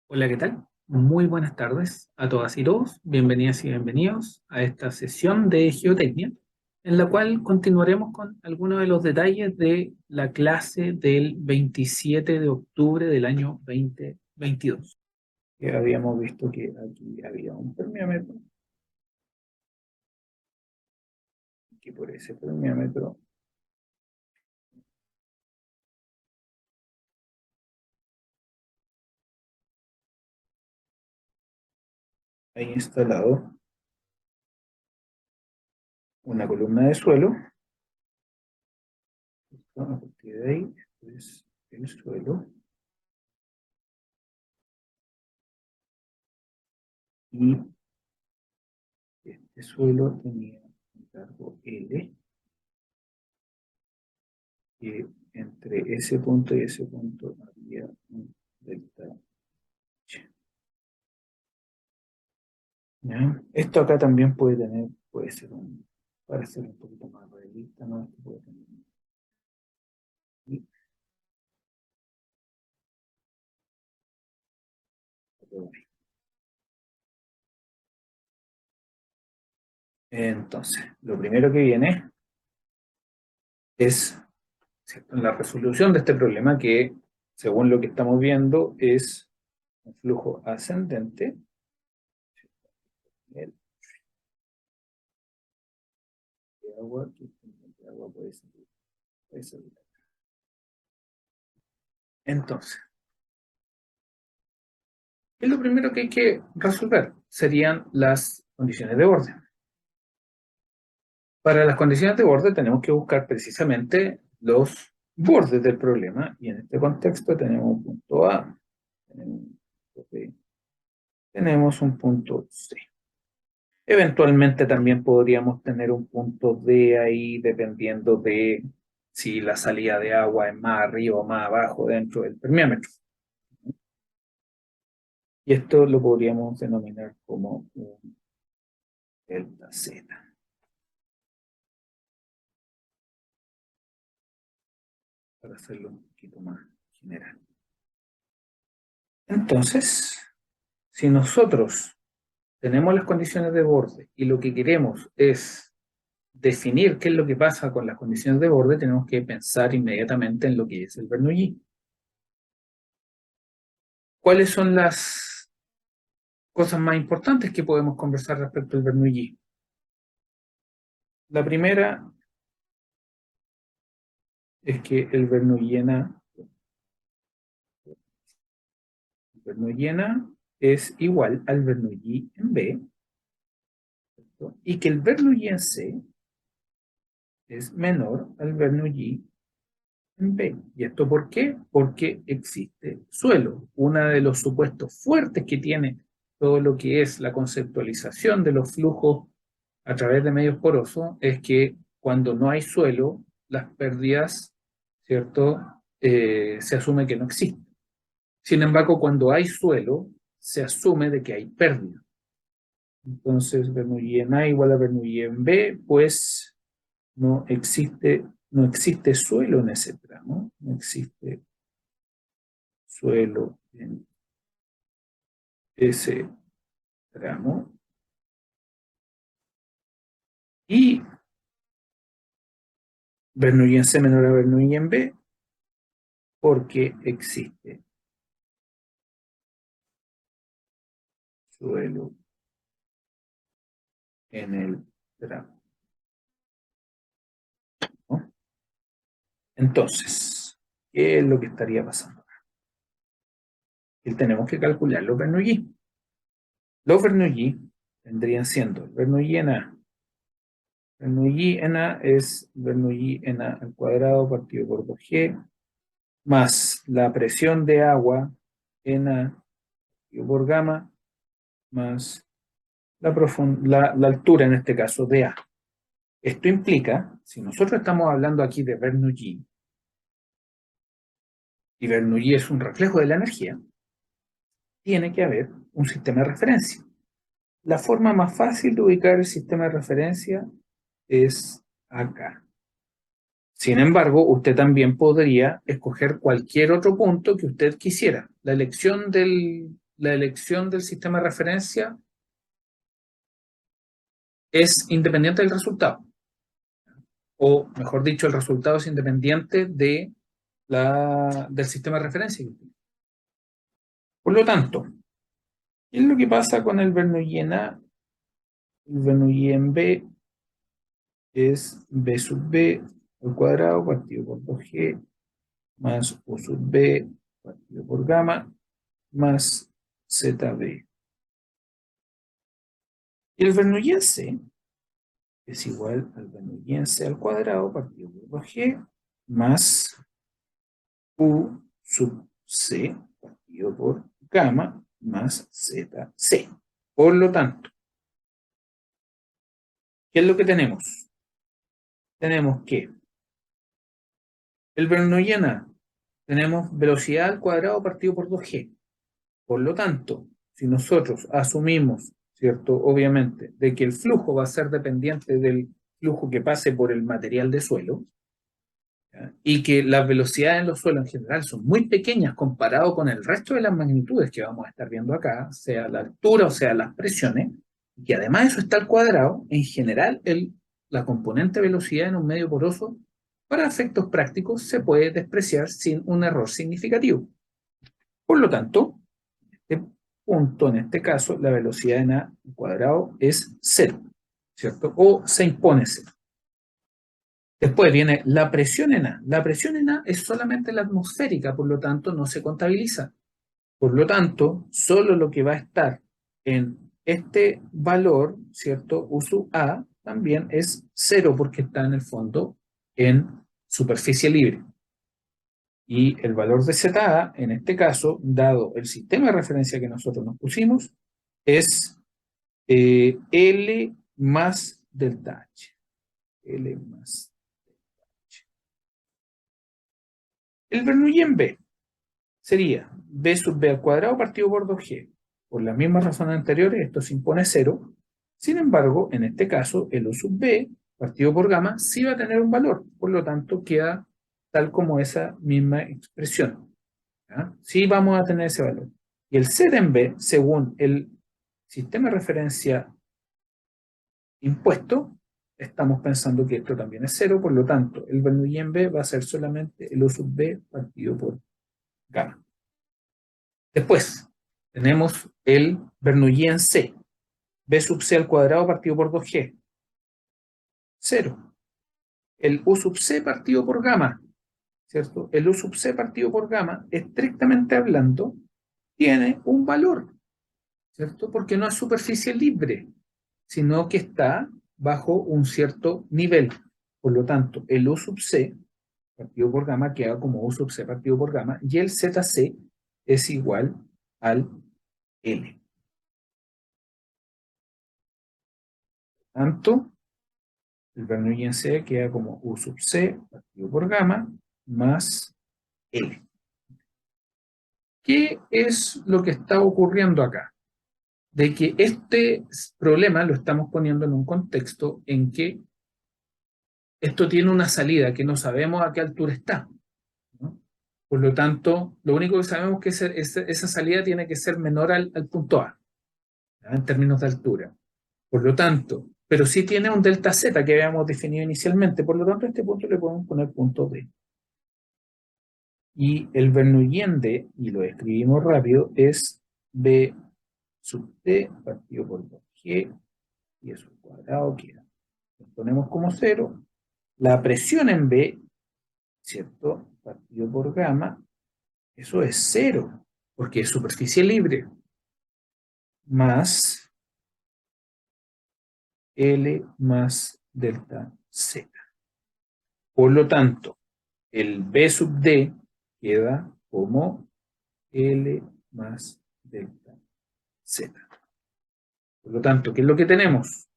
Hola, ¿qué tal? Muy buenas tardes a todas y todos. Bienvenidas y bienvenidos a esta sesión de geotecnia, en la cual continuaremos con algunos de los detalles de la clase del 27 de octubre del año 2022. Que habíamos visto que aquí había un permeámetro, que por ese permeámetro hay instalado una columna de suelo. A partir de ahí, es el suelo y este suelo tenía un largo L, que entre ese punto y ese punto había un delta H. ¿Ya? Esto acá también puede ser para ser un poquito más realista, ¿no? Esto puede tener entonces, lo primero que viene es, ¿cierto?, la resolución de este problema que, según lo que estamos viendo, es un flujo ascendente. El de agua, que el agua puede ser. Entonces, ¿qué es lo primero que hay que resolver? Serían las condiciones de orden. Para las condiciones de borde tenemos que buscar precisamente los bordes del problema, y en este contexto tenemos un punto A, tenemos un punto B, tenemos un punto C. Eventualmente también podríamos tener un punto D ahí, dependiendo de si la salida de agua es más arriba o más abajo dentro del permeámetro. Y esto lo podríamos denominar como un delta Z, para hacerlo un poquito más general. Entonces, si nosotros tenemos las condiciones de borde y lo que queremos es definir qué es lo que pasa con las condiciones de borde, tenemos que pensar inmediatamente en lo que es el Bernoulli. ¿Cuáles son las cosas más importantes que podemos conversar respecto al Bernoulli? La primera es que el Bernoulli en A es igual al Bernoulli en B, ¿cierto?, y que el Bernoulli en C es menor al Bernoulli en B. ¿Y esto por qué? Porque existe suelo. Uno de los supuestos fuertes que tiene todo lo que es la conceptualización de los flujos a través de medios porosos es que cuando no hay suelo, las pérdidas, ¿cierto?, se asume que no existen. Sin embargo, cuando hay suelo, se asume de que hay pérdida. Entonces, Bernoulli en A igual a Bernoulli en B, pues no existe suelo en ese tramo, no existe suelo en ese tramo. Y Bernoulli en C menor a Bernoulli en B, porque existe suelo en el tramo, ¿no? Entonces, ¿qué es lo que estaría pasando? Que tenemos que calcular los Bernoulli. Los Bernoulli vendrían siendo el Bernoulli en A. Bernoulli en A es Bernoulli en A al cuadrado partido por 2G, más la presión de agua en A partido por gamma, más la altura, en este caso, de A. Esto implica, si nosotros estamos hablando aquí de Bernoulli, y Bernoulli es un reflejo de la energía, tiene que haber un sistema de referencia. La forma más fácil de ubicar el sistema de referencia es acá. Sin embargo, usted también podría escoger cualquier otro punto que usted quisiera. La la elección del sistema de referencia es independiente del resultado. O, mejor dicho, el resultado es independiente del sistema de referencia. Por lo tanto, ¿qué es lo que pasa con el Bernoulli en A? El Bernoulli en B es B sub B al cuadrado partido por 2G más U sub B partido por gamma más ZB. Y el Bernoulli en C es igual al Bernoulli en C al cuadrado partido por 2G más U sub C partido por gamma más ZC. Por lo tanto, ¿qué es lo que tenemos? Tenemos que el Bernoulli en A tenemos velocidad al cuadrado partido por 2G. Por lo tanto, si nosotros asumimos, ¿cierto? Obviamente, de que el flujo va a ser dependiente del flujo que pase por el material de suelo, ¿ya? Y que las velocidades en los suelos en general son muy pequeñas comparado con el resto de las magnitudes que vamos a estar viendo acá, sea la altura o sea las presiones, y que además eso está al cuadrado, en general la componente velocidad en un medio poroso, para efectos prácticos, se puede despreciar sin un error significativo. Por lo tanto, este punto, en este caso, la velocidad en A al cuadrado es 0, ¿cierto? O se impone 0. Después viene la presión en A. La presión en A es solamente la atmosférica, por lo tanto no se contabiliza. Por lo tanto, solo lo que va a estar en este valor, ¿cierto? U sub A también es 0 porque está en el fondo en superficie libre. Y el valor de ZA, en este caso, dado el sistema de referencia que nosotros nos pusimos, es L más delta H. L más H. El Bernoulli en B sería B sub B al cuadrado partido por 2G. Por las mismas razones anteriores, esto se impone 0. Sin embargo, en este caso, el U sub B partido por gamma sí va a tener un valor. Por lo tanto, queda tal como esa misma expresión. ¿Ya? Sí vamos a tener ese valor. Y el Z en B, según el sistema de referencia impuesto, estamos pensando que esto también es 0, por lo tanto, el Bernoulli en B va a ser solamente el U sub B partido por gamma. Después, tenemos el Bernoulli en C, B sub C al cuadrado partido por 2G, 0. El U sub C partido por gamma, ¿cierto? El U sub C partido por gamma, estrictamente hablando, tiene un valor, ¿cierto? Porque no es superficie libre, sino que está bajo un cierto nivel. Por lo tanto, el U sub C partido por gamma queda como U sub C partido por gamma y el ZC es igual al L. Por lo tanto, el Bernoulli en C queda como U sub C partido por gamma más L. ¿Qué es lo que está ocurriendo acá? De que este problema lo estamos poniendo en un contexto en que esto tiene una salida que no sabemos a qué altura está, ¿no? Por lo tanto, lo único que sabemos es que esa salida tiene que ser menor al punto A, ¿ya? En términos de altura. Por lo tanto, pero sí tiene un delta Z que habíamos definido inicialmente, por lo tanto a este punto le podemos poner punto B. Y el Bernoulli en D, y lo escribimos rápido, es B sub D partido por 2G, y eso al cuadrado queda. Lo ponemos como 0. La presión en B, ¿cierto? Partido por gamma, eso es 0, porque es superficie libre, más L más delta Z. Por lo tanto, el B sub D queda como L más delta Z. Por lo tanto, ¿qué es lo que tenemos?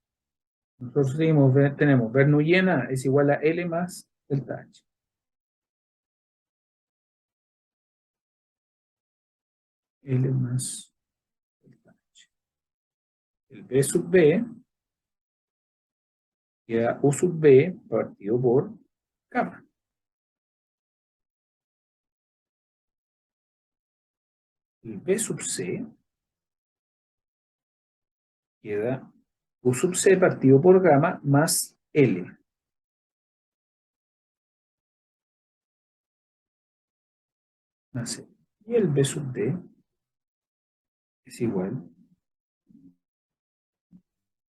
Nosotros tenemos Bernoulli en A es igual a L más delta H. L más delta H. El B sub B queda U sub B partido por gamma. El B sub C queda U sub C partido por gamma más L. Más L. Y el B sub D es igual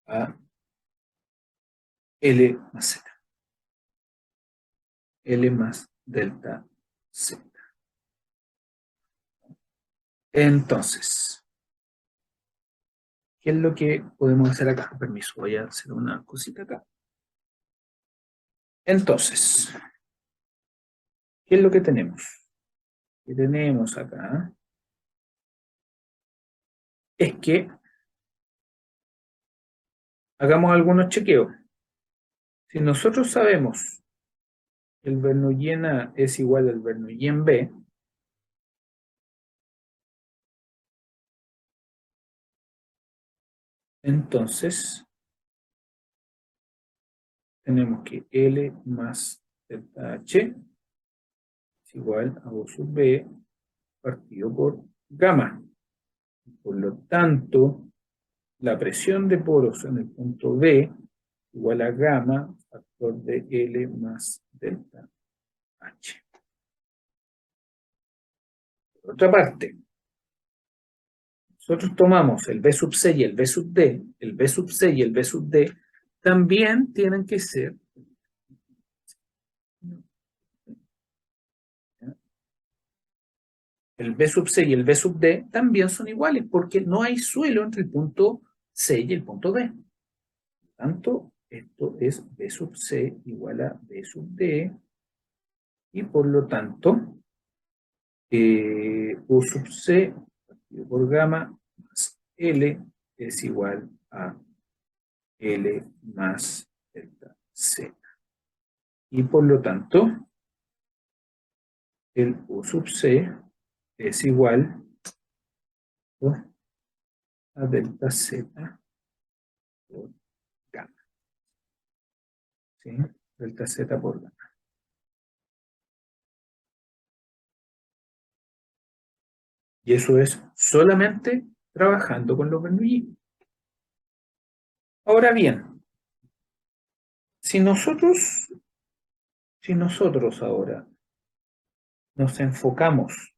a L más Z. L más delta Z. Entonces, ¿qué es lo que podemos hacer acá? Permiso, voy a hacer una cosita acá. Entonces, ¿qué es lo que tenemos? Que tenemos acá es que hagamos algunos chequeos. Si nosotros sabemos que el Bernoulli en A es igual al Bernoulli en B, entonces tenemos que L más delta H es igual a U sub B partido por gamma. Por lo tanto, la presión de poros en el punto B igual a gamma factor de L más delta H. Por otra parte, nosotros tomamos el B sub C y el B sub D, el B sub C y el B sub D también tienen que ser, el B sub C y el B sub D también son iguales porque no hay suelo entre el punto C y el punto D. Por lo tanto, esto es B sub C igual a B sub D y por lo tanto U sub C partido por gamma más L es igual a L más delta Z. Y por lo tanto, el U sub C es igual a delta Z por gamma. ¿Sí? Delta Z por gamma. Y eso es solamente trabajando con los Bernoulli. Ahora bien, si nosotros ahora nos enfocamos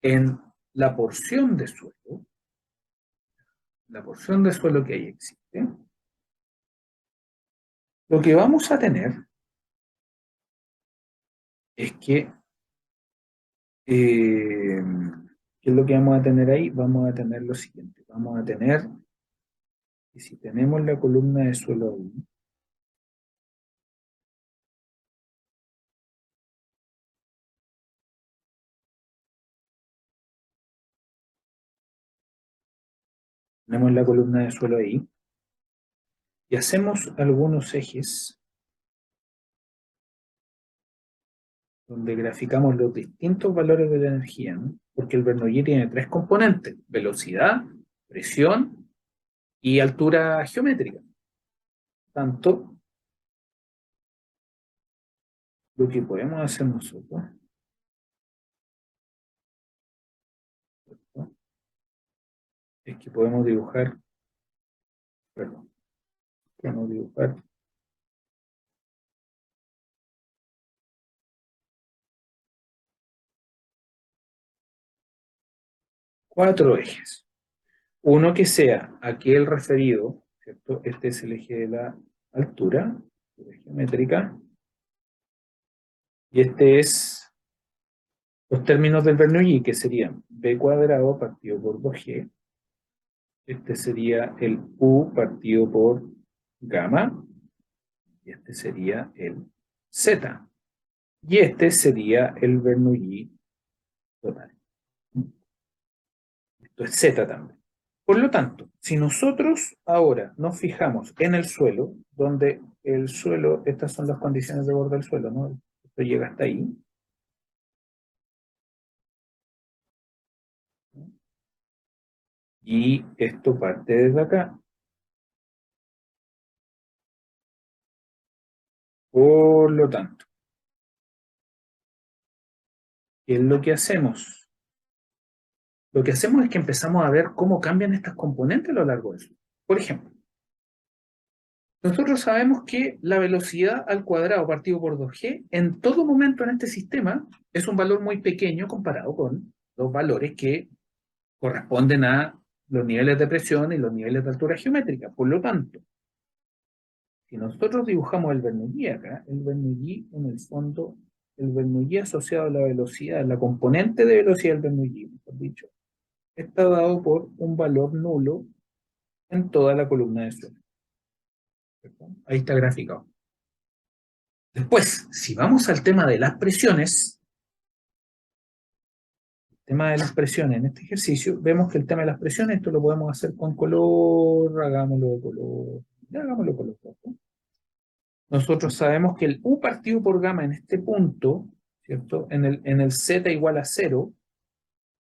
en la porción de suelo que ahí existe, lo que vamos a tener es que, ¿qué es lo que vamos a tener ahí? Vamos a tener lo siguiente, vamos a tener, y si tenemos la columna de suelo ahí, tenemos la columna de suelo ahí, y hacemos algunos ejes donde graficamos los distintos valores de la energía, ¿no? Porque el Bernoulli tiene tres componentes: velocidad, presión y altura geométrica. Tanto, lo que podemos hacer nosotros, ¿no? Es que podemos dibujar, perdón, podemos dibujar cuatro ejes. Uno que sea aquel referido, ¿cierto? Este es el eje de la altura geométrica, y este es los términos del Bernoulli, que serían b cuadrado partido por 2g. Este sería el U partido por gamma, y este sería el Z. Y este sería el Bernoulli total. Esto es Z también. Por lo tanto, si nosotros ahora nos fijamos en el suelo, donde el suelo, estas son las condiciones de borde del suelo, ¿no? Esto llega hasta ahí. Y esto parte desde acá. Por lo tanto, ¿qué es lo que hacemos? lo que hacemos es que empezamos a ver cómo cambian estas componentes a lo largo del ciclo. Por ejemplo, nosotros sabemos que la velocidad al cuadrado partido por 2g en todo momento en este sistema es un valor muy pequeño comparado con los valores que corresponden a los niveles de presión y los niveles de altura geométrica. Por lo tanto, si nosotros dibujamos el Bernoulli acá, el Bernoulli en el fondo, el Bernoulli asociado a la velocidad, la componente de velocidad del Bernoulli, mejor dicho, está dado por un valor nulo en toda la columna de suelo. Ahí está graficado. Después, si vamos al tema de las presiones, en este ejercicio, vemos que el tema de las presiones, esto lo podemos hacer con color, hagámoslo de color, ya hagámoslo de color rojo. Nosotros sabemos que el U partido por gamma en este punto, ¿cierto? En el Z igual a 0,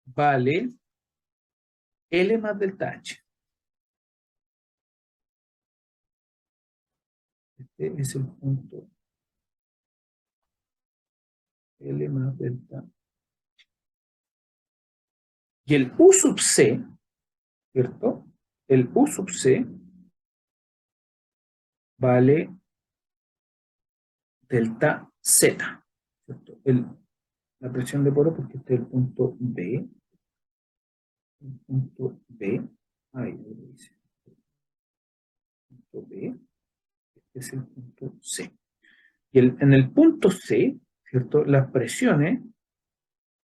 vale L más delta H. Este es el punto L más delta. Y el U sub C, ¿cierto? El U sub C vale delta Z, ¿cierto? La presión de poro, porque este es el punto B. El punto B, ahí lo dice. Punto B, este es el punto C. Y en el punto C, ¿cierto? Las presiones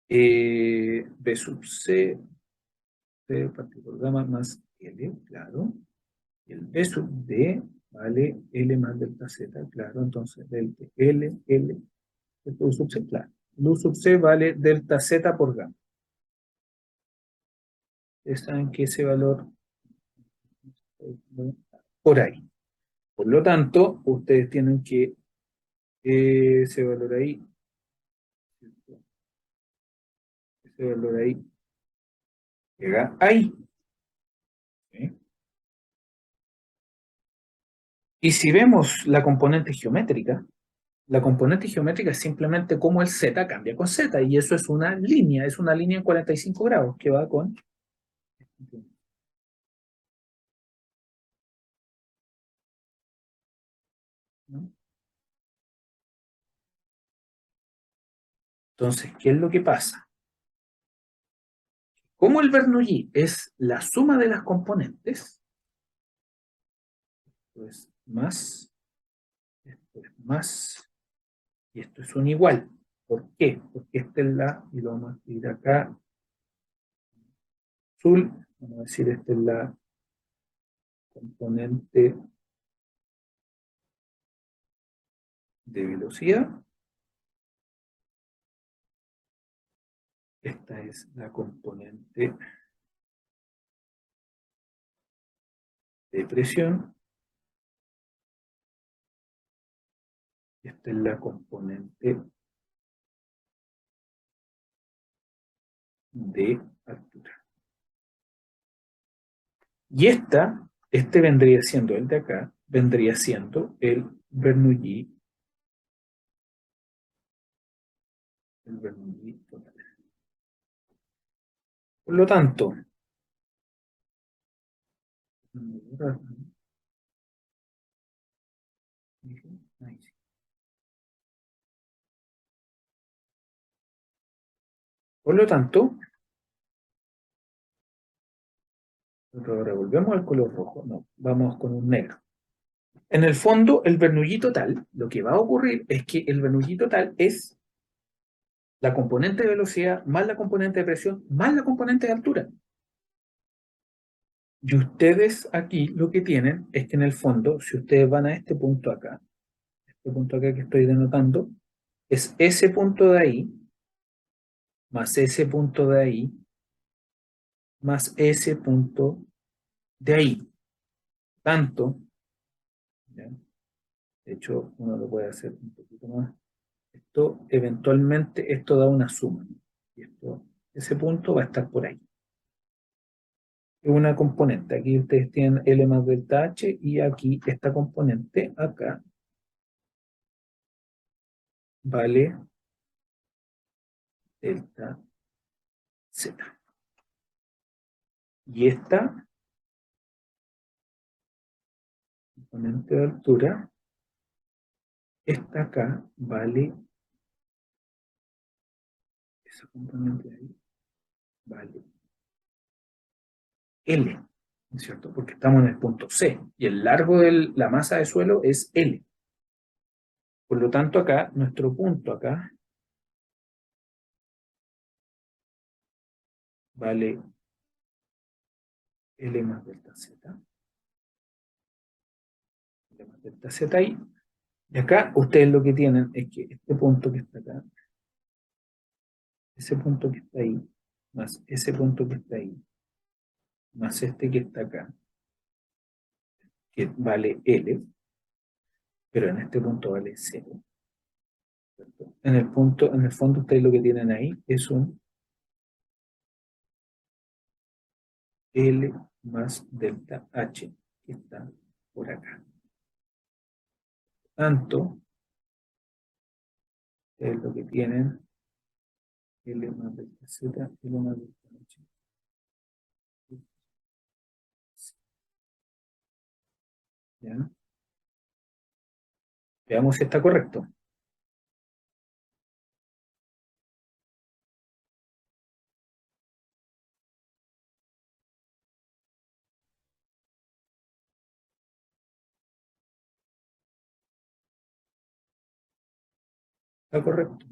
B sub C, C partido por gamma más L, claro. Y el B sub D vale L más delta Z, claro. Entonces, delta L, L, U sub C, claro. El U sub C vale delta Z por gamma. Ustedes saben que ese valor por ahí. Por lo tanto, ustedes tienen que ese valor ahí, ese valor ahí, llega ahí. ¿Sí? Y si vemos la componente geométrica es simplemente cómo el z cambia con z, y eso es una línea en 45 grados que va con... ¿no? Entonces, ¿qué es lo que pasa? Como el Bernoulli es la suma de las componentes, pues esto es más, y esto es un igual. ¿Por qué? Porque esta es y lo vamos a escribir acá, azul, vamos a decir, esta es la componente de velocidad, esta es la componente de presión, esta es la componente de altura. Y este vendría siendo el de acá, vendría siendo el Bernoulli total. Por lo tanto, por lo tanto, ahora volvemos al color rojo, no, vamos con un negro. En el fondo, el Bernoulli total, lo que va a ocurrir es que el Bernoulli total es la componente de velocidad más la componente de presión más la componente de altura. Y ustedes aquí lo que tienen es que en el fondo, si ustedes van a este punto acá que estoy denotando, es ese punto de ahí, más ese punto de ahí, más ese punto de ahí. Tanto, ¿ya? De hecho, uno lo puede hacer un poquito más. Esto, eventualmente, esto da una suma. Y ese punto va a estar por ahí. Es una componente. Aquí ustedes tienen L más delta H y aquí esta componente, acá, vale delta Z. Y esta componente de altura, esta acá vale, esa componente de ahí vale L, ¿no es cierto? Porque estamos en el punto C y el largo de la masa de suelo es L. Por lo tanto, acá, nuestro punto acá vale L más delta Z. L más delta Z ahí. Y acá ustedes lo que tienen es que este punto que está acá, ese punto que está ahí, más ese punto que está ahí, más este que está acá, que vale L, pero en este punto vale 0. ¿Cierto? En el fondo ustedes lo que tienen ahí es un L más delta H que está por acá. Tanto, ustedes lo que tienen L más delta Z, L más delta H. ¿Ya? Veamos si está correcto. Está correcto,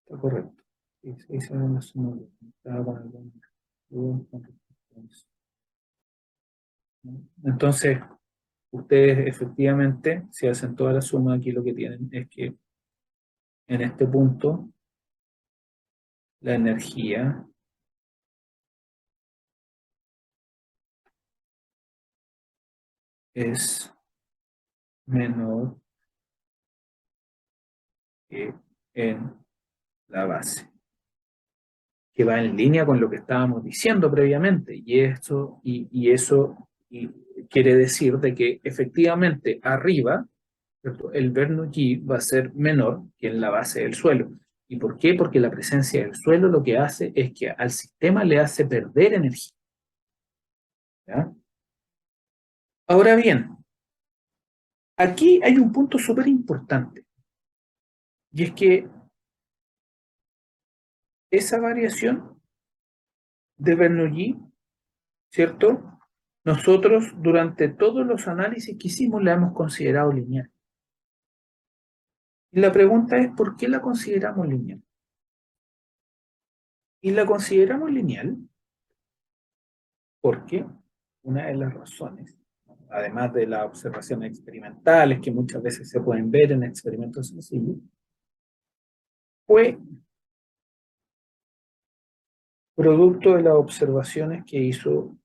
está correcto. Sí, sí, se ve la suma. Estaba con alguna duda con respecto a eso, ¿no? Entonces, ustedes efectivamente, si hacen toda la suma, aquí lo que tienen es que en este punto la energía es menor que en la base, que va en línea con lo que estábamos diciendo previamente, y quiere decir de que efectivamente arriba, ¿cierto?, el Bernoulli va a ser menor que en la base del suelo. ¿Y por qué? Porque la presencia del suelo lo que hace es que al sistema le hace perder energía. ¿Ya? Ahora bien, aquí hay un punto súper importante, y es que esa variación de Bernoulli, ¿cierto? Nosotros durante todos los análisis que hicimos la hemos considerado lineal. Y la pregunta es, ¿por qué la consideramos lineal? Y la consideramos lineal porque una de las razones, además de las observaciones experimentales que muchas veces se pueden ver en experimentos sencillos, fue producto de las observaciones que hizo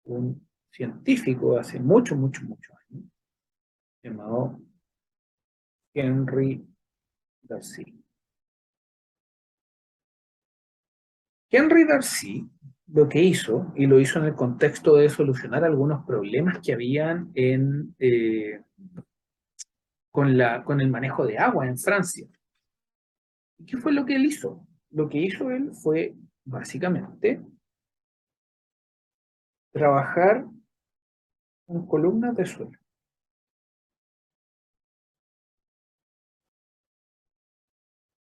un científico hace muchos, muchos, muchos años, llamado Henry Darcy. Henry Darcy lo que hizo, y lo hizo en el contexto de solucionar algunos problemas que habían con el manejo de agua en Francia. ¿Y qué fue lo que él hizo? Lo que hizo él fue básicamente trabajar con columnas de suelo.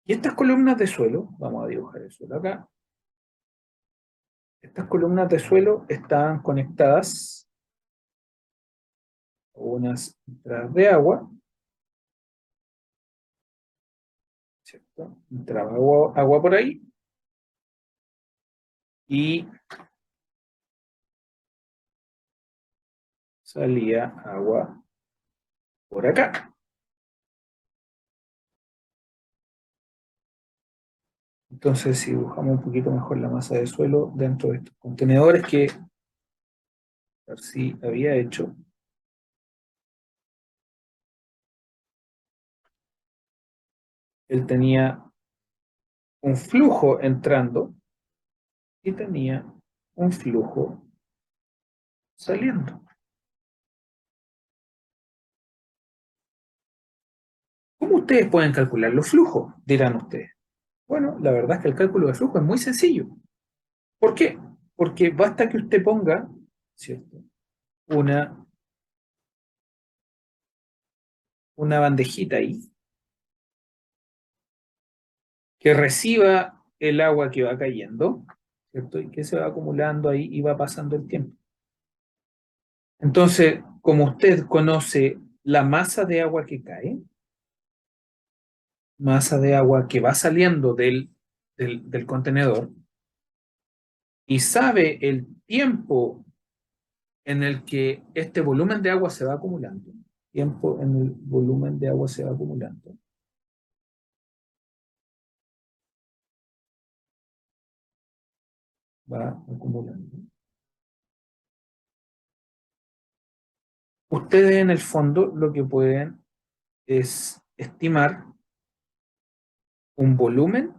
Y estas columnas de suelo, vamos a dibujar el suelo acá, estas columnas de suelo estaban conectadas a unas entradas de agua, ¿cierto? Entraba agua por ahí y salía agua por acá. Entonces, si dibujamos un poquito mejor la masa de suelo dentro de estos contenedores que Darcy había hecho, él tenía un flujo entrando y tenía un flujo saliendo. ¿Cómo ustedes pueden calcular los flujos? Dirán ustedes. Bueno, la verdad es que el cálculo de flujo es muy sencillo. ¿Por qué? Porque basta que usted ponga, ¿cierto? Una, una bandejita ahí que reciba el agua que va cayendo, ¿cierto? Y que se va acumulando ahí y va pasando el tiempo. Entonces, como usted conoce la masa de agua que cae, masa de agua que va saliendo del contenedor, y sabe el tiempo en el que este volumen de agua se va acumulando, tiempo en el volumen de agua se va acumulando, va acumulando. Ustedes en el fondo lo que pueden es estimar un volumen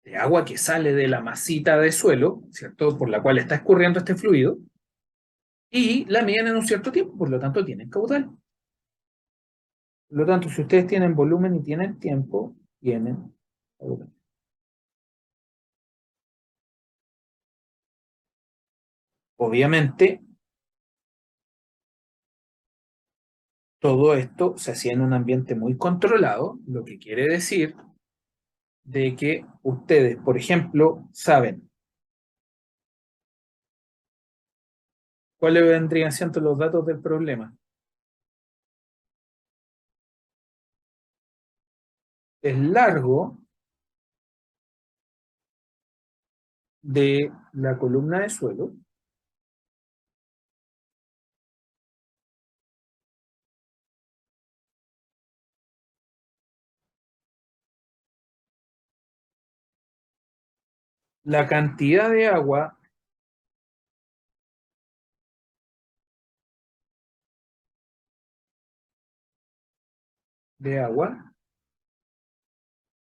de agua que sale de la masita de suelo, ¿cierto? Por la cual está escurriendo este fluido, y la miden en un cierto tiempo, por lo tanto tienen caudal. Por lo tanto, si ustedes tienen volumen y tienen tiempo, tienen caudal. Obviamente, todo esto se hacía en un ambiente muy controlado, lo que quiere decir de que ustedes, por ejemplo, saben cuáles vendrían siendo los datos del problema. El largo de la columna de suelo, la cantidad de agua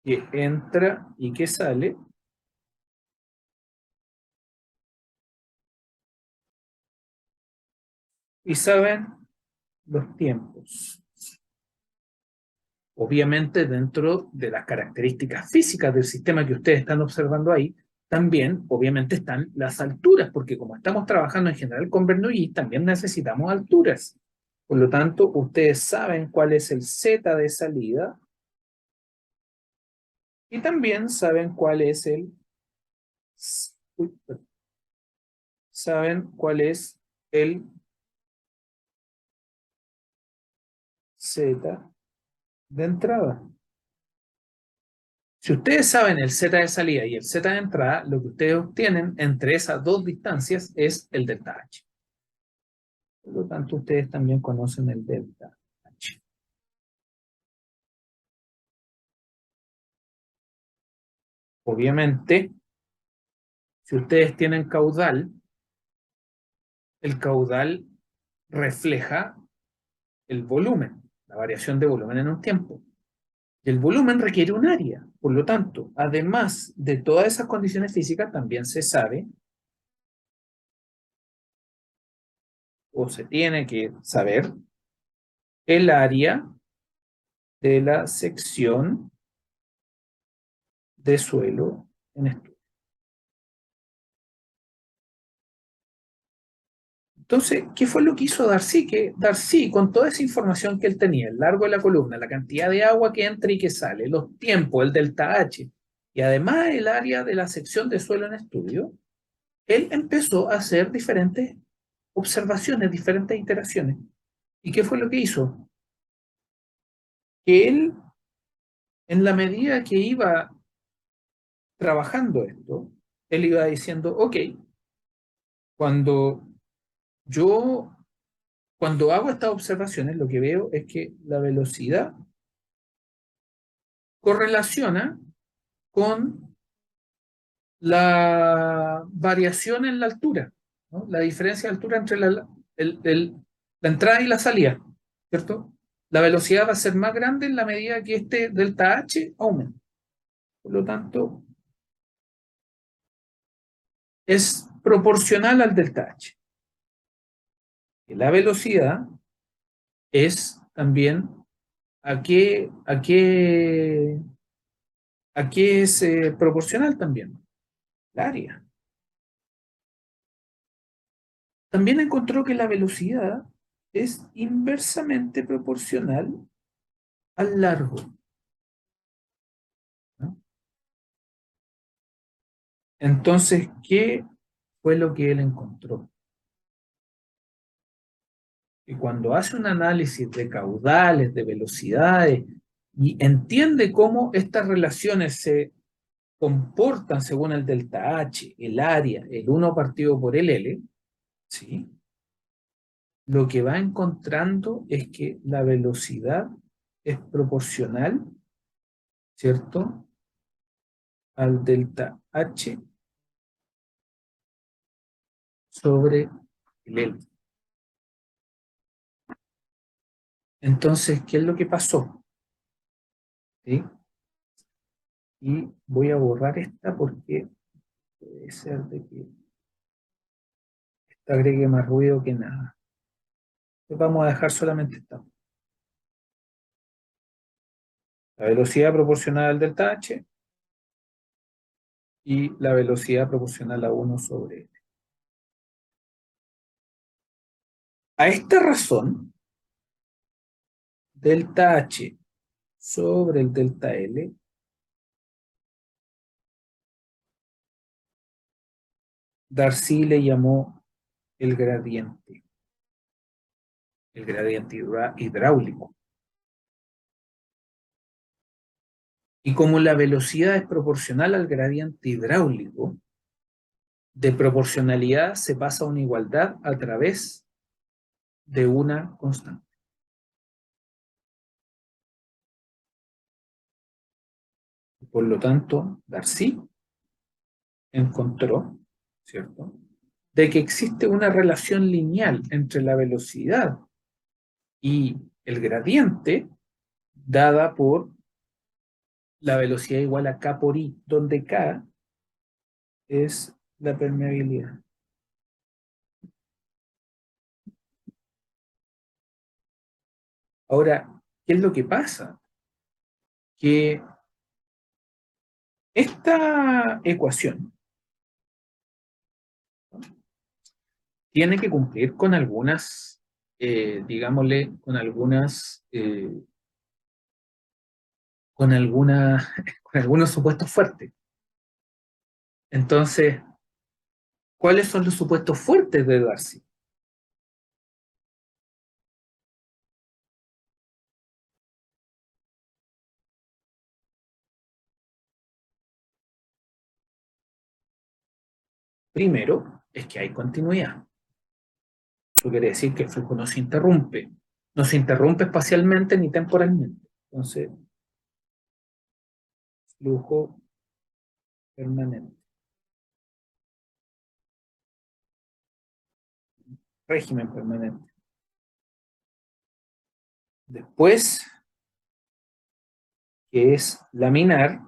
que entra y que sale, y saben los tiempos. Obviamente, dentro de las características físicas del sistema que ustedes están observando ahí, también, obviamente, están las alturas, porque como estamos trabajando en general con Bernoulli, también necesitamos alturas. Por lo tanto, ustedes saben cuál es el Z de salida y también saben cuál es saben cuál es el Z de entrada. Si ustedes saben el Z de salida y el Z de entrada, lo que ustedes obtienen entre esas dos distancias es el delta H. Por lo tanto, ustedes también conocen el delta H. Obviamente, si ustedes tienen caudal, el caudal refleja el volumen, la variación de volumen en un tiempo. Y el volumen requiere un área. Por lo tanto, además de todas esas condiciones físicas, también se sabe o se tiene que saber el área de la sección de suelo en estudio. Entonces, ¿qué fue lo que hizo Darcy? Que Darcy, con toda esa información que él tenía, el largo de la columna, la cantidad de agua que entra y que sale, los tiempos, el delta H, y además el área de la sección de suelo en estudio, él empezó a hacer diferentes observaciones, diferentes iteraciones. ¿Y qué fue lo que hizo? Que él, en la medida que iba trabajando esto, él iba diciendo, ok, cuando yo, cuando hago estas observaciones, lo que veo es que la velocidad correlaciona con la variación en la altura, ¿no? La diferencia de altura entre la entrada y la salida, ¿cierto? La velocidad va a ser más grande en la medida que este delta H aumenta. Por lo tanto, es proporcional al delta H. Y la velocidad es también a qué es proporcional también, el área. también encontró que la velocidad es inversamente proporcional al largo, ¿no? Entonces, ¿qué fue lo que él encontró? Que cuando hace un análisis de caudales, de velocidades, y entiende cómo estas relaciones se comportan según el delta H, el área, el 1 partido por el L, ¿sí? Lo que va encontrando es que la velocidad es proporcional, ¿cierto?, al delta H sobre el L. Entonces, ¿qué es lo que pasó? ¿Sí? Y voy a borrar esta porque puede ser de que esta agregue más ruido que nada. Entonces vamos a dejar solamente esta. La velocidad proporcional al delta H y la velocidad proporcional a 1 sobre L. A esta razón, delta H sobre el delta L, Darcy le llamó el gradiente hidráulico. Y como la velocidad es proporcional al gradiente hidráulico, de proporcionalidad se pasa a una igualdad a través de una constante. Por lo tanto, Darcy encontró, ¿cierto?, de que existe una relación lineal entre la velocidad y el gradiente dada por la velocidad igual a K por I, donde K es la permeabilidad. Ahora, ¿qué es lo que pasa? Que esta ecuación, ¿no?, tiene que cumplir con algunas, digámosle, con algunos supuestos fuertes. Entonces, ¿cuáles son los supuestos fuertes de Darcy? Primero, es que hay continuidad. Eso quiere decir que el flujo no se interrumpe espacialmente ni temporalmente. Entonces, flujo permanente, régimen permanente. Después, que es laminar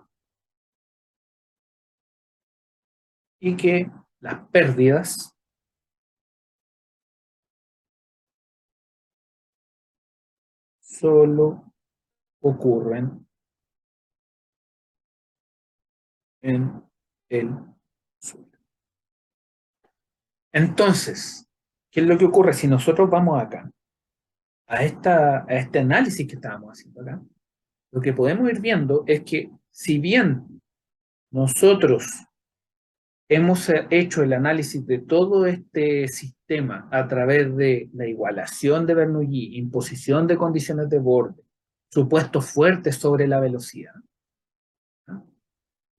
y que las pérdidas solo ocurren en el suelo. Entonces, ¿qué es lo que ocurre si nosotros vamos acá a este análisis que estábamos haciendo acá? Lo que podemos ir viendo es que si bien nosotros hemos hecho el análisis de todo este sistema a través de la igualación de Bernoulli, imposición de condiciones de borde, supuestos fuertes sobre la velocidad, ¿no?,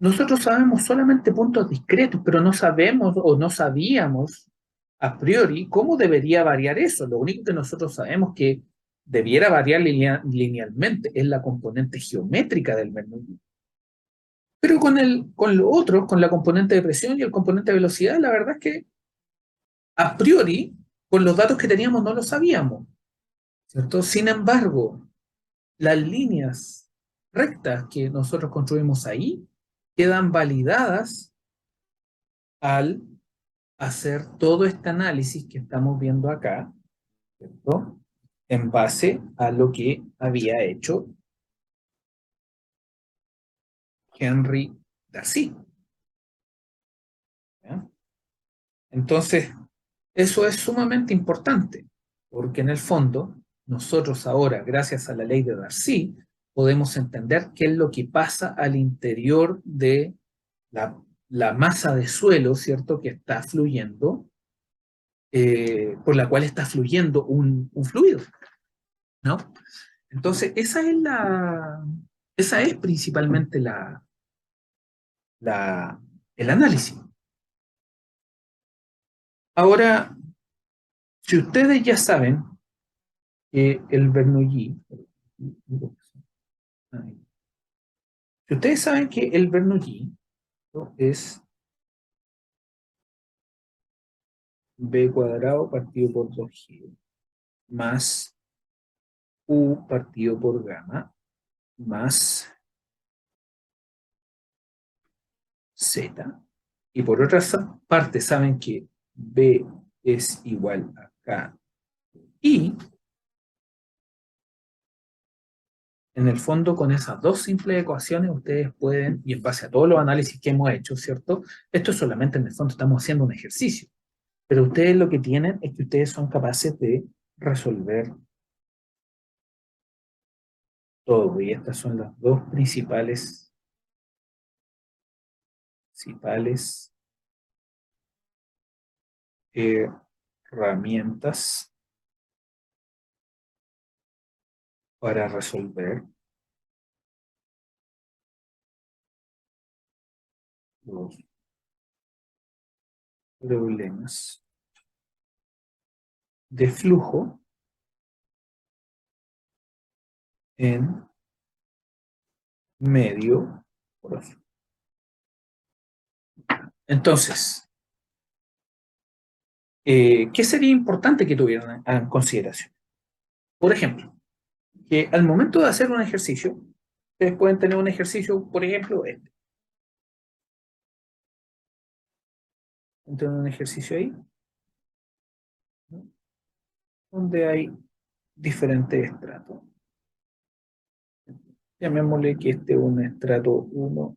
nosotros sabemos solamente puntos discretos, pero no sabemos o no sabíamos a priori cómo debería variar eso. Lo único que nosotros sabemos que debiera variar linealmente es la componente geométrica del Bernoulli. Pero con lo otro, con la componente de presión y el componente de velocidad, la verdad es que a priori, con los datos que teníamos, no lo sabíamos, ¿cierto? Sin embargo, las líneas rectas que nosotros construimos ahí quedan validadas al hacer todo este análisis que estamos viendo acá, ¿cierto?, en base a lo que había hecho Henry Darcy, ¿ya? Entonces, Eso es sumamente importante, porque en el fondo, nosotros ahora, gracias a la ley de Darcy, podemos entender qué es lo que pasa al interior de la masa de suelo, ¿cierto?, que está fluyendo, por la cual está fluyendo un fluido, ¿no? Entonces, esa es principalmente el análisis. Ahora, si ustedes ya saben que el Bernoulli, si ustedes saben que el Bernoulli, ¿no?, es b cuadrado partido por 2g más u partido por gamma más z. Y por otra parte saben que b es igual a k y en el fondo con esas dos simples ecuaciones ustedes pueden, y en base a todos los análisis que hemos hecho, ¿cierto? Esto solamente en el fondo estamos haciendo un ejercicio, pero ustedes lo que tienen es que ustedes son capaces de resolver todo, y estas son las dos principales herramientas para resolver los problemas de flujo en medio poroso. Entonces, ¿qué sería importante que tuvieran en consideración? Por ejemplo, que al momento de hacer un ejercicio, ustedes pueden tener un ejercicio, por ejemplo, este. Tener un ejercicio ahí, ¿no?, donde hay diferentes estratos. Llamémosle que este es un estrato 1,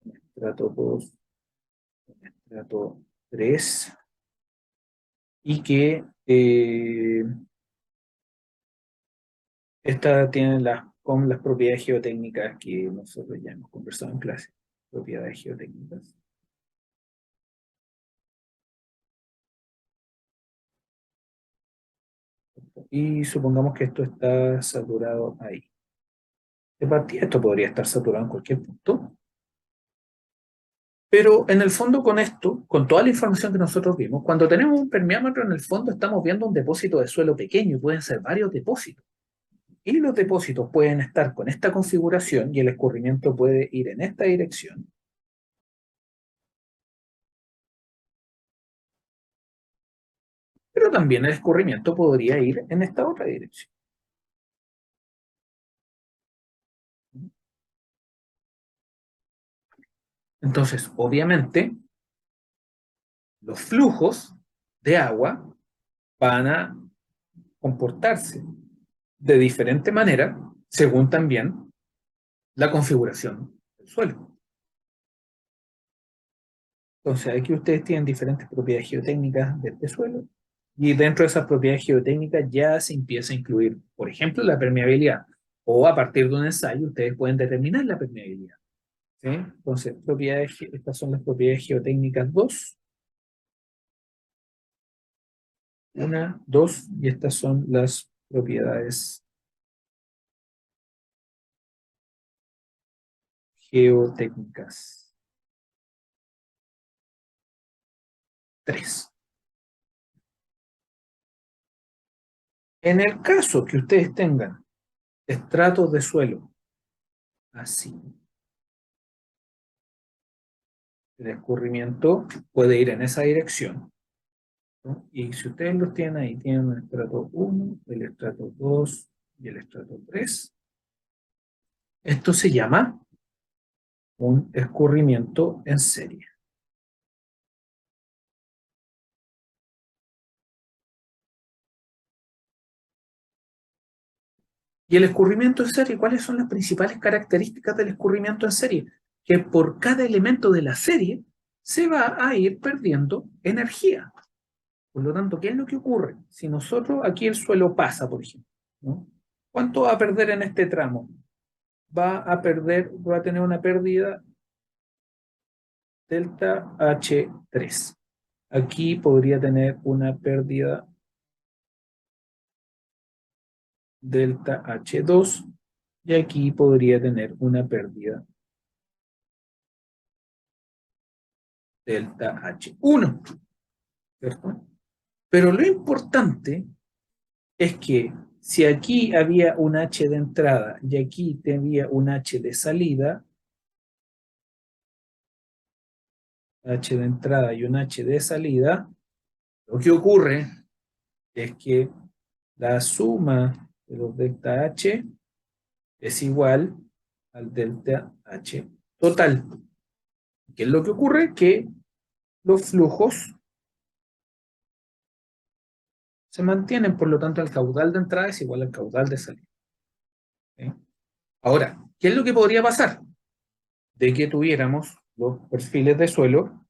un estrato 2, un estrato 3, y que esta tiene con las propiedades geotécnicas que nosotros ya hemos conversado en clase. Propiedades geotécnicas. Y supongamos que esto está saturado ahí. De partida, esto podría estar saturado en cualquier punto. Pero en el fondo con esto, con toda la información que nosotros vimos, cuando tenemos un permeámetro en el fondo estamos viendo un depósito de suelo pequeño y pueden ser varios depósitos. Y los depósitos pueden estar con esta configuración y el escurrimiento puede ir en esta dirección. Pero también el escurrimiento podría ir en esta otra dirección. Entonces, obviamente, los flujos de agua van a comportarse de diferente manera según también la configuración del suelo. Entonces, aquí ustedes tienen diferentes propiedades geotécnicas de este suelo y dentro de esas propiedades geotécnicas ya se empieza a incluir, por ejemplo, la permeabilidad, o a partir de un ensayo ustedes pueden determinar la permeabilidad, ¿sí? Entonces, estas son las propiedades geotécnicas 2. 1, 2, y estas son las propiedades geotécnicas 3. En el caso que ustedes tengan estratos de suelo así, el escurrimiento puede ir en esa dirección, ¿no? Y si ustedes los tienen ahí, tienen el estrato 1, el estrato 2 y el estrato 3, esto se llama un escurrimiento en serie. Y el escurrimiento en serie, ¿cuáles son las principales características del escurrimiento en serie? Que por cada elemento de la serie se va a ir perdiendo energía. Por lo tanto, ¿qué es lo que ocurre? Si nosotros aquí el suelo pasa, por ejemplo, ¿no? ¿Cuánto va a perder en este tramo? Va a tener una pérdida delta H3. Aquí podría tener una pérdida delta H2 y aquí podría tener una pérdida delta H1, ¿cierto? Pero lo importante es que si aquí había un H de entrada y aquí tenía un H de salida, H de entrada y un H de salida, lo que ocurre es que la suma de los delta H es igual al delta H total. ¿Qué es lo que ocurre? Que los flujos se mantienen, por lo tanto el caudal de entrada es igual al caudal de salida. ¿Sí? Ahora, ¿qué es lo que podría pasar? De que tuviéramos los perfiles de suelo,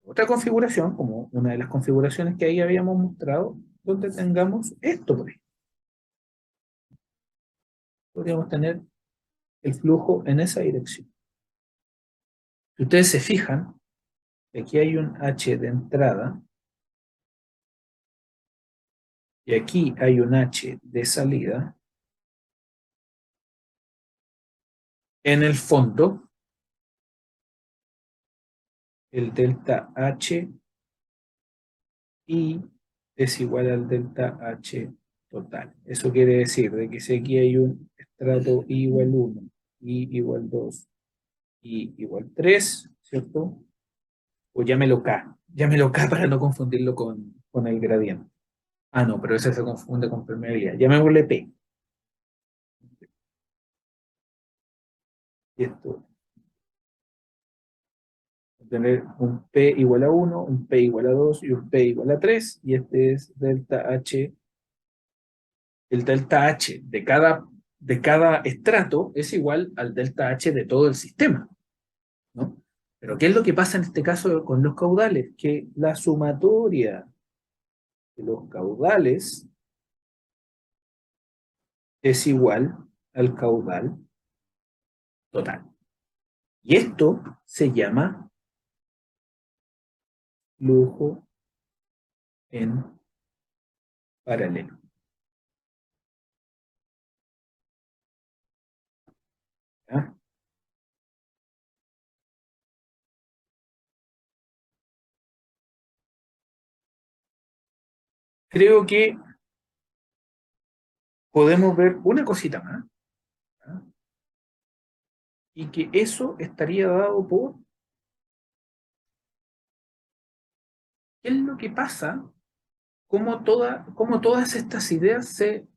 otra configuración, como una de las configuraciones que ahí habíamos mostrado, donde tengamos esto, por ejemplo. Podríamos tener el flujo en esa dirección. Si ustedes se fijan, aquí hay un H de entrada y aquí hay un H de salida. En el fondo, el delta H y es igual al delta H total. Eso quiere decir de que si aquí hay un estrato I igual 1, I igual 2, I igual 3, ¿cierto? O llámelo K para no confundirlo con el gradiente. Ah, no, pero ese se confunde con permeabilidad. Llamémosle P. Y esto, tener un P igual a 1, un P igual a 2 y un P igual a 3. Y este es delta H. El delta H de cada estrato es igual al delta H de todo el sistema, ¿no? Pero ¿qué es lo que pasa en este caso con los caudales? Que la sumatoria de los caudales es igual al caudal total. Y esto se llama flujo en paralelo. ¿Ya? Creo que podemos ver una cosita más, ¿ya? Y que eso estaría dado por qué es lo que pasa, cómo todas estas ideas se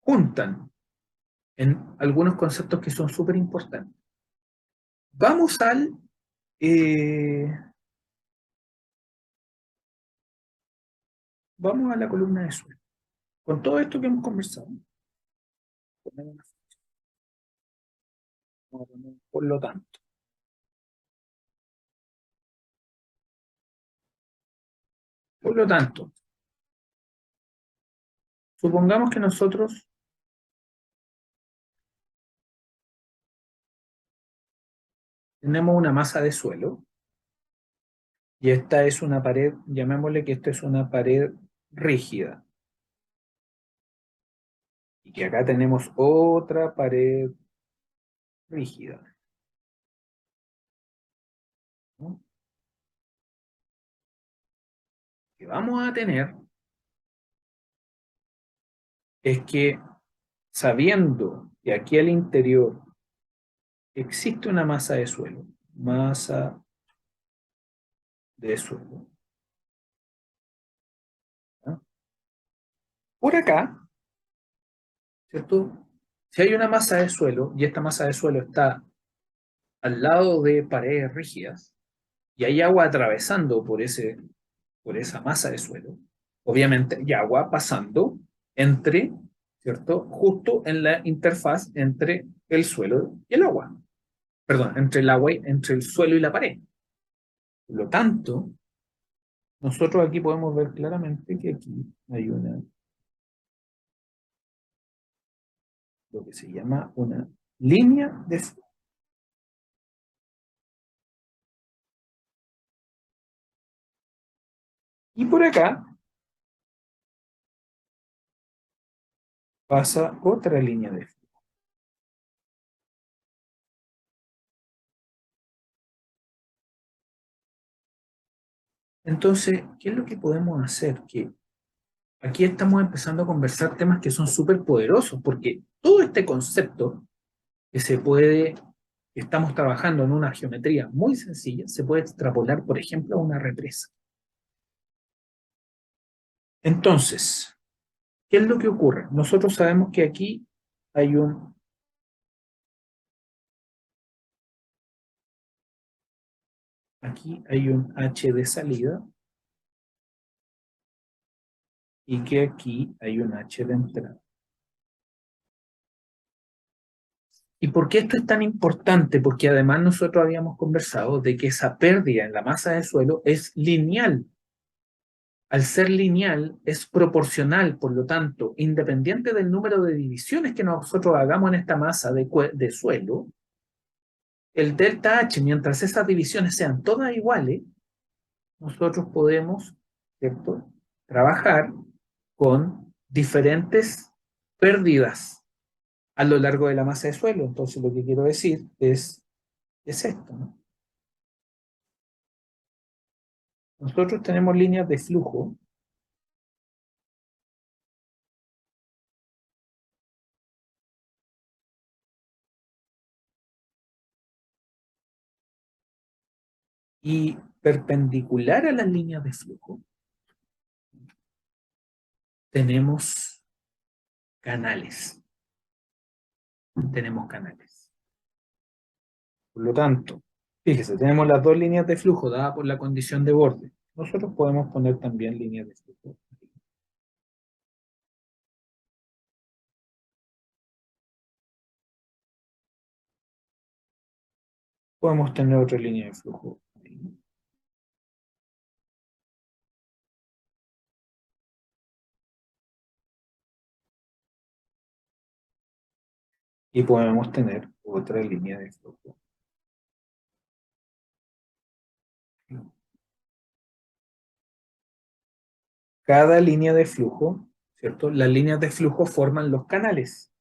juntan en algunos conceptos que son súper importantes. Vamos eh, vamos a la columna de suelo. Con todo esto que hemos conversado, por lo tanto, por lo tanto, supongamos que nosotros tenemos una masa de suelo y esta es una pared, llamémosle que esta es una pared rígida y que acá tenemos otra pared rígida, ¿no? Que vamos a tener es que sabiendo que aquí al interior existe una masa de suelo, ¿no? Por acá, ¿cierto? Si hay una masa de suelo y esta masa de suelo está al lado de paredes rígidas y hay agua atravesando por esa masa de suelo, obviamente hay agua pasando entre, ¿cierto? Justo en la interfaz entre el suelo y el agua. Perdón, entre el agua, entre el suelo y la pared. Por lo tanto, nosotros aquí podemos ver claramente que aquí hay lo que se llama una línea de flujo. Y por acá pasa otra línea de flujo. Entonces, ¿qué es lo que podemos hacer? Que aquí estamos empezando a conversar temas que son súper poderosos, porque todo este concepto que que estamos trabajando en una geometría muy sencilla, se puede extrapolar, por ejemplo, a una represa. Entonces, ¿qué es lo que ocurre? Nosotros sabemos que hay un, aquí hay un H de salida y que aquí hay un H de entrada. ¿Y por qué esto es tan importante? Porque además nosotros habíamos conversado de que esa pérdida en la masa de suelo es lineal. Al ser lineal, es proporcional, por lo tanto, independiente del número de divisiones que nosotros hagamos en esta masa de suelo, el delta H, mientras esas divisiones sean todas iguales, nosotros podemos, ¿cierto?, trabajar con diferentes pérdidas a lo largo de la masa de suelo. Entonces, lo que quiero decir es esto, ¿no? Nosotros tenemos líneas de flujo y perpendicular a las líneas de flujo tenemos canales. Tenemos canales. Por lo tanto, fíjese, tenemos las dos líneas de flujo dadas por la condición de borde. Nosotros podemos poner también líneas de flujo. Podemos tener otra línea de flujo. Y podemos tener otra línea de flujo. Cada línea de flujo, ¿cierto? Las líneas de flujo forman los canales.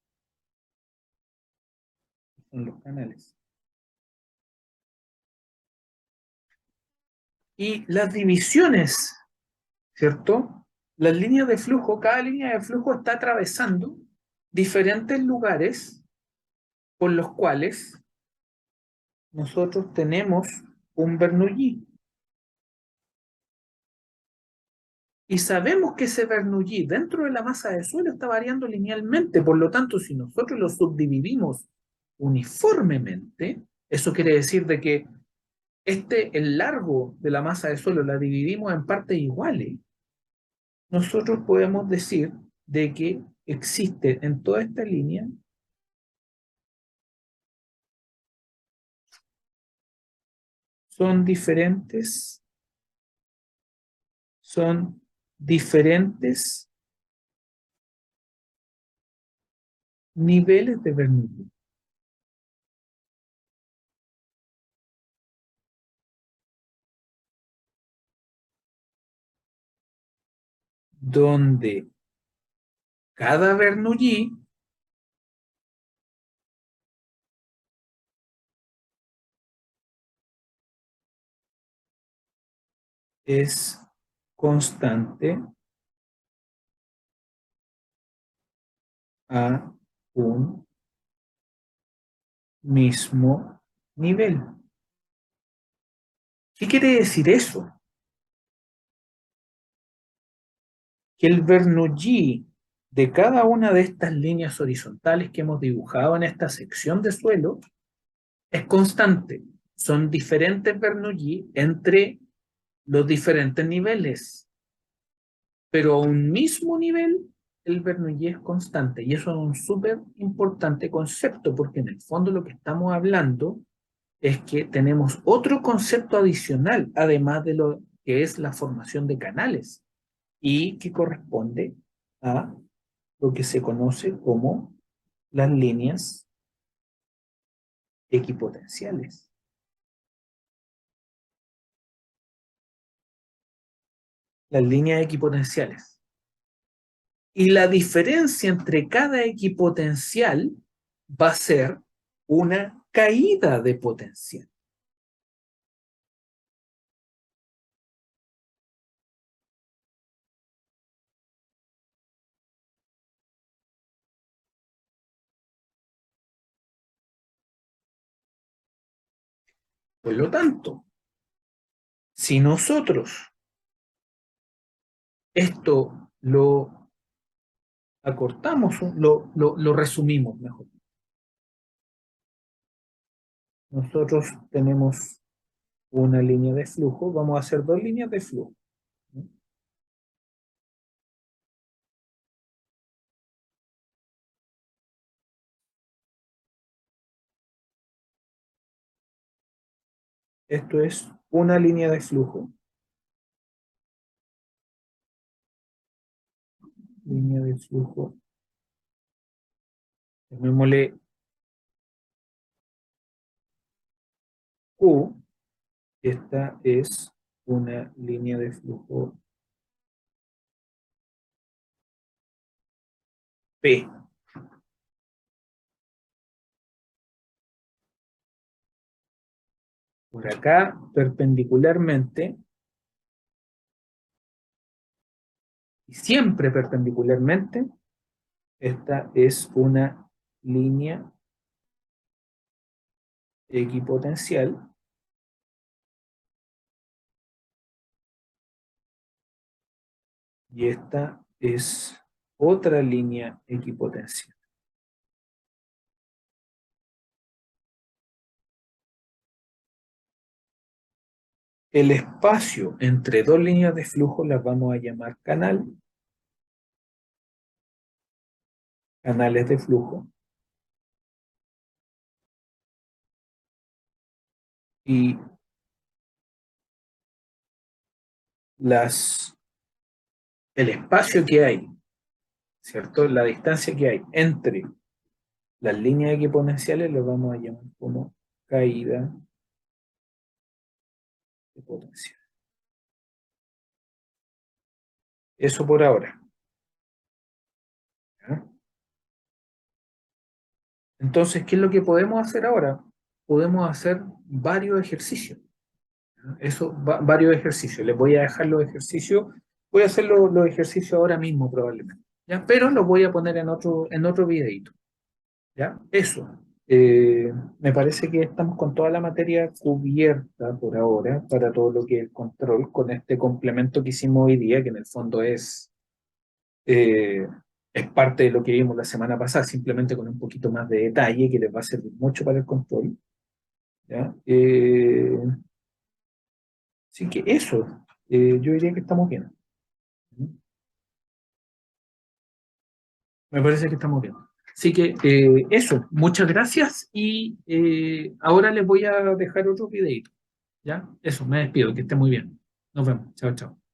Son los canales. Y las divisiones, ¿cierto? Las líneas de flujo, cada línea de flujo está atravesando diferentes lugares por los cuales nosotros tenemos un Bernoulli. Y sabemos que ese Bernoulli dentro de la masa de suelo está variando linealmente. Por lo tanto, si nosotros lo subdividimos uniformemente, eso quiere decir de que el largo de la masa de suelo la dividimos en partes iguales, nosotros podemos decir de que existe en toda esta línea son son diferentes niveles de Bernoulli, donde cada Bernoulli es constante a un mismo nivel. ¿Qué quiere decir eso? Que el Bernoulli de cada una de estas líneas horizontales que hemos dibujado en esta sección de suelo es constante. Son diferentes Bernoulli entre los diferentes niveles, pero a un mismo nivel el Bernoulli es constante. Y eso es un súper importante concepto, porque en el fondo lo que estamos hablando es que tenemos otro concepto adicional, además de lo que es la formación de canales y que corresponde a lo que se conoce como las líneas equipotenciales. Las líneas equipotenciales. Y la diferencia entre cada equipotencial va a ser una caída de potencial. Por lo tanto, si nosotros esto lo acortamos, lo resumimos mejor. Nosotros tenemos una línea de flujo, vamos a hacer dos líneas de flujo. Esto es una línea de flujo. Línea de flujo. Llamémosle Q. Esta es una línea de flujo P. Por acá, perpendicularmente, y siempre perpendicularmente, esta es una línea equipotencial y esta es otra línea equipotencial. El espacio entre dos líneas de flujo las vamos a llamar canal, canales de flujo, y el espacio que hay, ¿cierto? La distancia que hay entre las líneas equipotenciales lo vamos a llamar como caída de potencial. Eso por ahora. ¿Ya? Entonces, ¿qué es lo que podemos hacer ahora? Podemos hacer varios ejercicios. ¿Ya? Varios ejercicios. Les voy a dejar los ejercicios. Voy a hacer los ejercicios ahora mismo probablemente. ¿Ya? Pero los voy a poner en otro videito. ¿Ya? Eso. Me parece que estamos con toda la materia cubierta por ahora para todo lo que es el control con este complemento que hicimos hoy día, que en el fondo eh, es parte de lo que vimos la semana pasada, simplemente con un poquito más de detalle que les va a servir mucho para el control. ¿Ya? Así que eso, yo diría que estamos bien. Me parece que estamos bien. Así que eso, muchas gracias y ahora les voy a dejar otro videito. ¿Ya? Eso, me despido, que esté muy bien. Nos vemos. Chao, chao.